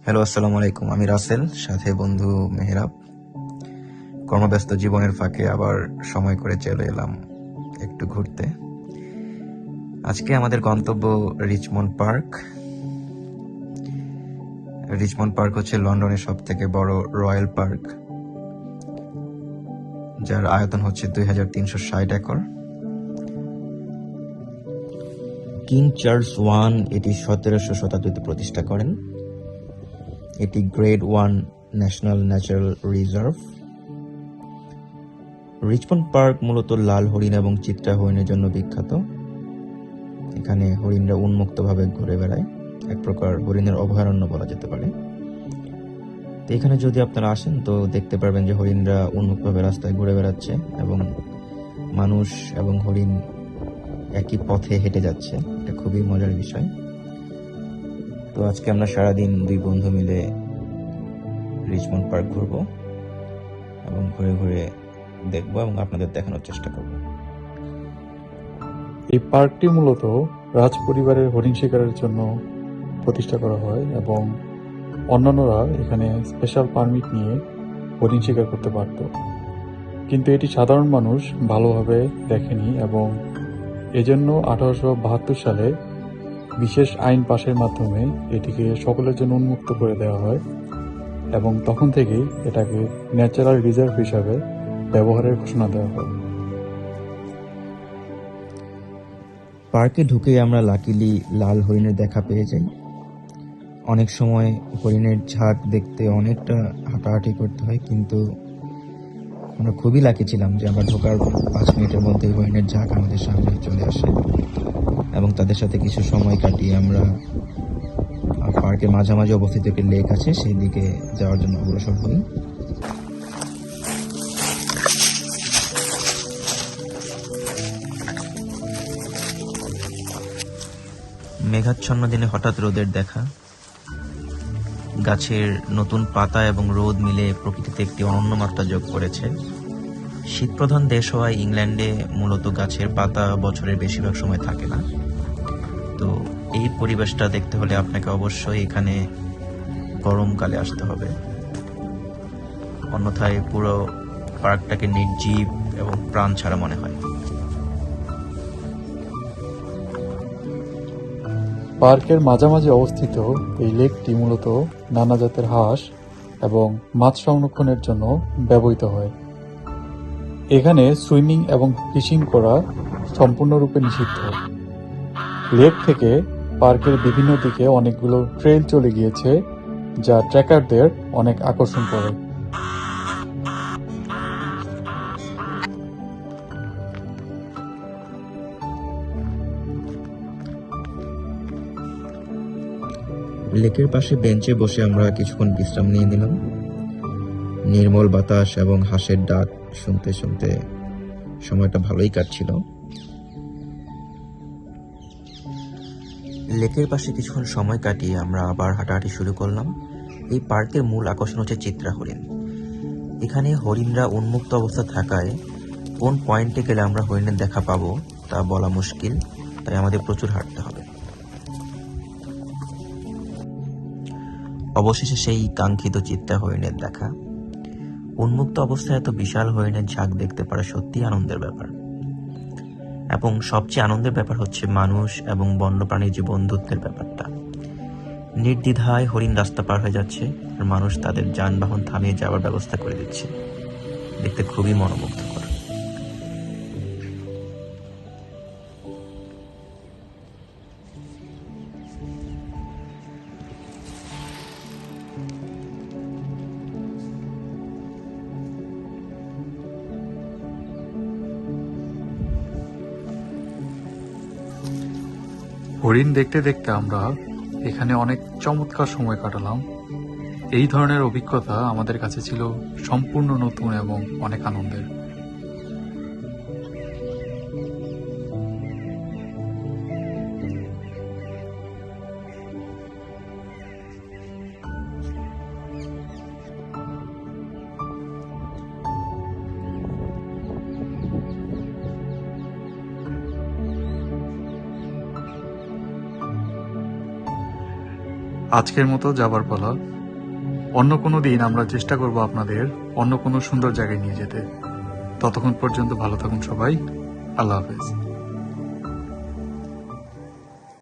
Hello, আসসালামু আলাইকুম। আমি রাসেল, সাথে বন্ধু মেহরাব। কর্মব্যস্ত জীবনের ফাঁকে আবার সময় করে চলে এলাম একটু ঘুরতে। আজকে আমাদের গন্তব্য রিচমন্ড পার্ক। রিচমন্ড পার্ক হচ্ছে লন্ডনের সব থেকে বড় রয়্যাল পার্ক, যার আয়তন হচ্ছে 2360 একর। কিং চার্লস ওয়ান এটি 1700 শতাব্দীতে প্রতিষ্ঠা করেন। এটি grade 1 national natural reserve. Richmond park মূলত লাল হরিণ এবং চিত্রা হরিণের জন্য বিখ্যাত। এখানে হরিণরা উন্মুক্তভাবে ঘুরে বেড়ায়, এক প্রকার হরিণের অভয়ারণ্য বলা যেতে পারে। তো এখানে যদি আপনারা আসেন তো দেখতে পারবেন যে হরিণরা উন্মুক্তভাবে রাস্তায় ঘুরে বেড়াচ্ছে এবং মানুষ এবং হরিণ একই পথে হেঁটে যাচ্ছে। এটা খুবই মজার বিষয়। তো আজকে আমরা সারাদিন দুই বন্ধু মিলে রিচমন্ড পার্ক ঘুরবো এবং ঘুরে ঘুরে দেখবো এবং আপনাদের দেখানোর চেষ্টা করব। এই পার্কটি মূলত রাজ পরিবারের হরিণ শিকারের জন্য প্রতিষ্ঠা করা হয় এবং অন্যান্যরা এখানে স্পেশাল পারমিট নিয়ে হরিণ শিকার করতে পারত, কিন্তু এটি সাধারণ মানুষ ভালোভাবে দেখেনি এবং এজন্য 1872 সালে বিশেষ আইন পাশের মাধ্যমে এটিকে সকলের জন্য উন্মুক্ত করে দেওয়া হয় এবং তখন থেকেই এটাকে ন্যাচারাল রিজার্ভ হিসাবে ব্যবহারের ঘোষণা দেওয়া হয়। পার্কে ঢুকেই আমরা লাকিলি লাল হরিণের দেখা পেয়ে যাই। অনেক সময় হরিণের ঝাঁক দেখতে অনেকটা হাঁটাহাঁটি করতে হয়, কিন্তু আমরা খুবই লাকি ছিলাম যে আমরা ঢোকার 5 মিনিটের মধ্যেই হরিণের ঝাঁক আমাদের সামনে চলে আসে এবং তাদের সাথে কিছু সময় কাটিয়ে আমরা পার্কের মাঝামাঝি অবস্থিত একটি লেক আছে, সেই দিকে যাওয়ার জন্য অগ্রসর হই। মেঘাচ্ছন্ন দিনে হঠাৎ রোদের দেখা, গাছের নতুন পাতা এবং রোদ মিলে প্রকৃতিতে একটি অনন্য মাত্রা যোগ করেছে। শীতপ্রধান দেশ হওয়ায় ইংল্যান্ডে মূলত গাছের পাতা বছরের বেশিরভাগ সময় থাকে না। তো এই পরিবেশটা দেখতে হলে আপনাকে অবশ্যই এখানে গরমকালে আসতে হবে, অন্যথায় পুরো পার্কটাকে নির্জীব এবং প্রাণ ছাড়া মনে হয়। পার্কের মাঝামাঝি অবস্থিত এই লেকটি মূলত নানা জাতের হাঁস এবং মাছ সংরক্ষণের জন্য ব্যবহৃত হয়। এখানে সুইমিং এবং ফিশিং করা সম্পূর্ণরূপে নিষিদ্ধ। লেক থেকে পার্কের বিভিন্ন দিকে অনেকগুলো ট্রেল চলে গিয়েছে, যা ট্রেকারদের অনেক আকর্ষণ করে। লেকের পাশে বেঞ্চে বসে আমরা কিছুক্ষণ বিশ্রাম নিয়ে নিলাম। নির্মল বাতাস এবং হাঁসের ডাক শুনতে শুনতে সময়টা ভালোই কাটছিল। লেকের পাশে কিছুক্ষণ সময় কাটিয়ে আমরা আবার হাঁটাহাঁটি শুরু করলাম। এই পার্কের মূল আকর্ষণ হচ্ছে চিত্রা হরিণ। এখানে হরিণরা উন্মুক্ত অবস্থা থাকায় কোন পয়েন্টে গেলে আমরা হরিণের দেখা পাবো তা বলা মুশকিল, তাই আমাদের প্রচুর হাঁটতে হবে। অবশেষে সেই কাঙ্ক্ষিত চিত্রা হরিণের দেখা। উন্মুক্ত অবস্থায় এত বিশাল হরিণের ঝাঁক দেখতে পারা সত্যি আনন্দের ব্যাপার, এবং সবচেয়ে আনন্দের ব্যাপার হচ্ছে মানুষ এবং বন্যপ্রাণীর যে বন্ধুত্বের ব্যাপারটা। নির্দ্বিধায় হরিণ রাস্তা পার হয়ে যাচ্ছে আর মানুষ তাদের যানবাহন থামিয়ে যাওয়ার ব্যবস্থা করে দিচ্ছে। দেখতে খুবই মনোমুগ্ধকর। হরিণ দেখতে দেখতে আমরা এখানে অনেক চমৎকার সময় কাটালাম। এই ধরনের অভিজ্ঞতা আমাদের কাছে ছিল সম্পূর্ণ নতুন এবং অনেক আনন্দের। আজকের মতো যাবার পালা। অন্য কোনো দিন আমরা চেষ্টা করব আপনাদের অন্য কোনো সুন্দর জায়গায় নিয়ে যেতে। ততক্ষণ পর্যন্ত ভালো থাকুন সবাই। আল্লাহ হাফেজ।